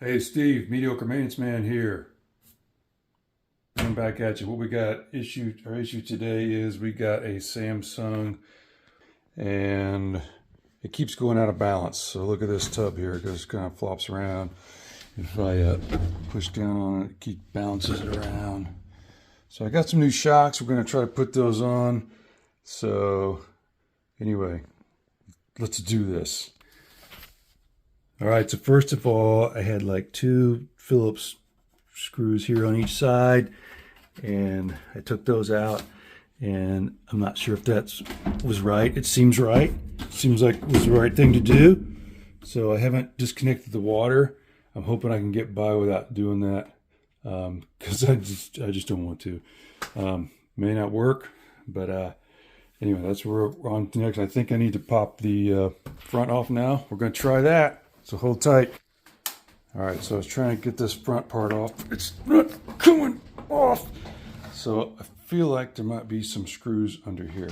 Hey Steve, Mediocre Maintenance Man here. Coming back at you. What we got our issue today is we got a Samsung and it keeps going out of balance. So look at this tub here, it just kind of flops around. If I push down on it, it keeps bounces it around. So I got some new shocks. We're going to try to put those on. So anyway, let's do this. All right, so first of all, I had like two Phillips screws here on each side, and I took those out, and I'm not sure if that was right. It seems right. It seems like it was the right thing to do. So I haven't disconnected the water. I'm hoping I can get by without doing that, because I just don't want to. May not work, but anyway, that's where we're on to next. I think I need to pop the front off now. We're going to try that. So hold tight. All right, so I was trying to get this front part off. It's not coming off. So I feel like there might be some screws under here.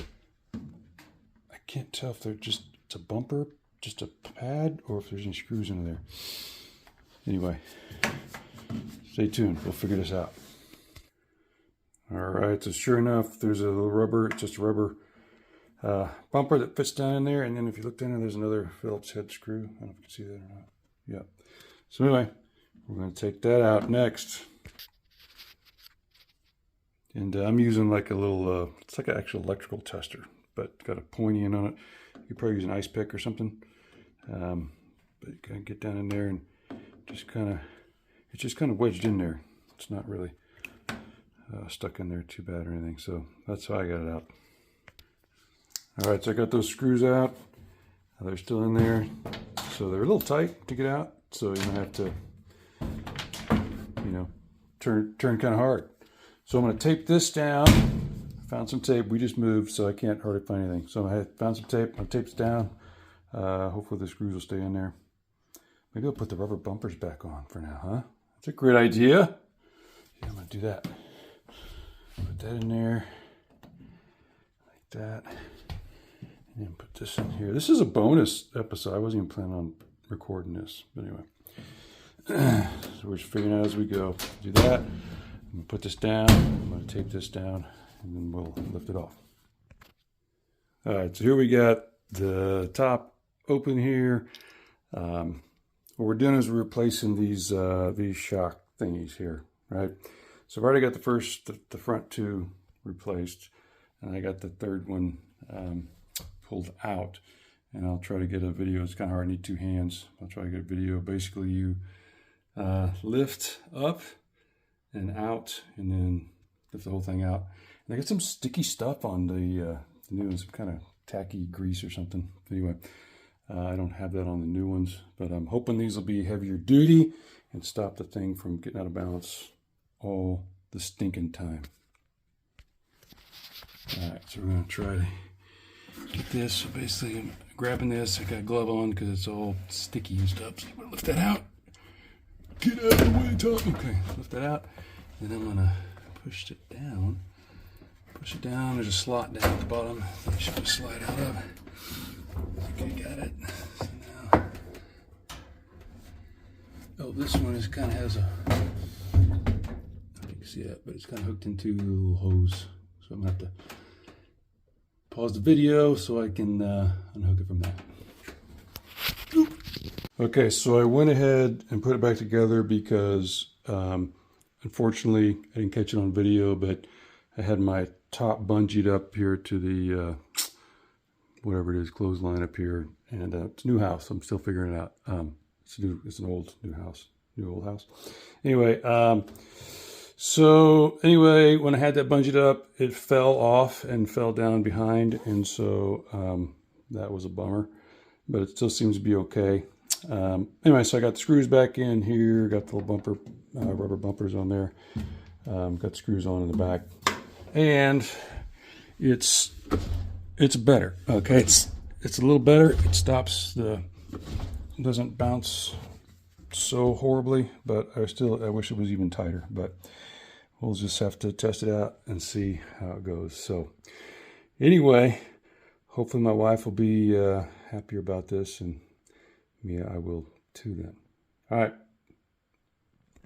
I can't tell if they're it's a bumper, just a pad, or if there's any screws under there. Anyway, stay tuned. We'll figure this out. All right, so sure enough, there's a little rubber, just a rubber bumper that fits down in there, and then if you look down there, there's another Phillips head screw. I don't know if you can see that or not. Yeah. So anyway, we're going to take that out next. And I'm using like a little, it's like an actual electrical tester, but got a pointy end on it. You could probably use an ice pick or something. But you kind of get down in there and just kind of, it's just kind of wedged in there. It's not really stuck in there too bad or anything. So that's how I got it out. All right, so I got those screws out. They're still in there. So they're a little tight to get out. So you're gonna have to, turn kind of hard. So I'm gonna tape this down. I found some tape. We just moved, so I can't hardly find anything. So I found some tape. I'll tape it down. Hopefully the screws will stay in there. Maybe I'll put the rubber bumpers back on for now, huh? That's a great idea. Yeah, I'm gonna do that. Put that in there, like that. And then put this in here. This is a bonus episode. I wasn't even planning on recording this, but anyway. So we're just figuring out as we go. Do that. I'm gonna put this down. I'm gonna tape this down, and then we'll lift it off. All right, so here we got the top open here. What we're doing is we're replacing these shock thingies here, right? So I've already got the front two replaced, and I got the third one pulled out. And I'll try to get a video. It's kind of hard. I need two hands. I'll try to get a video. Basically, you lift up and out, and then lift the whole thing out. And I got some sticky stuff on the new ones, some kind of tacky grease or something. Anyway, I don't have that on the new ones, but I'm hoping these will be heavier duty and stop the thing from getting out of balance all the stinking time. All right, so we're gonna try to get this. So basically, I'm grabbing this. I got a glove on because it's all sticky and stuff. So I'm gonna lift that out. Get out of the way, Tom. Okay, lift that out. And then I'm gonna push it down. Push it down. There's a slot down at the bottom. I should just slide out of. Okay, got it. So now, oh, this one is kind of has a. I don't know if you can see that, but it's kind of hooked into a little hose. So I'm gonna have to pause the video so I can unhook it from that. Okay, so I went ahead and put it back together because unfortunately I didn't catch it on video, but I had my top bungeed up here to the whatever it is, clothesline up here, and it's a new house. I'm still figuring it out. It's an old house. Anyway, so anyway, when I had that bungeed up, it fell off and fell down behind, and so that was a bummer, but it still seems to be okay. Anyway, so I got the screws back in here, got the little bumper, rubber bumpers on there, got screws on in the back, and it's better. Okay, it's a little better. It stops doesn't bounce so horribly, but I wish it was even tighter, but we'll just have to test it out and see how it goes. So anyway, hopefully my wife will be happier about this, and yeah, I will too then. All right.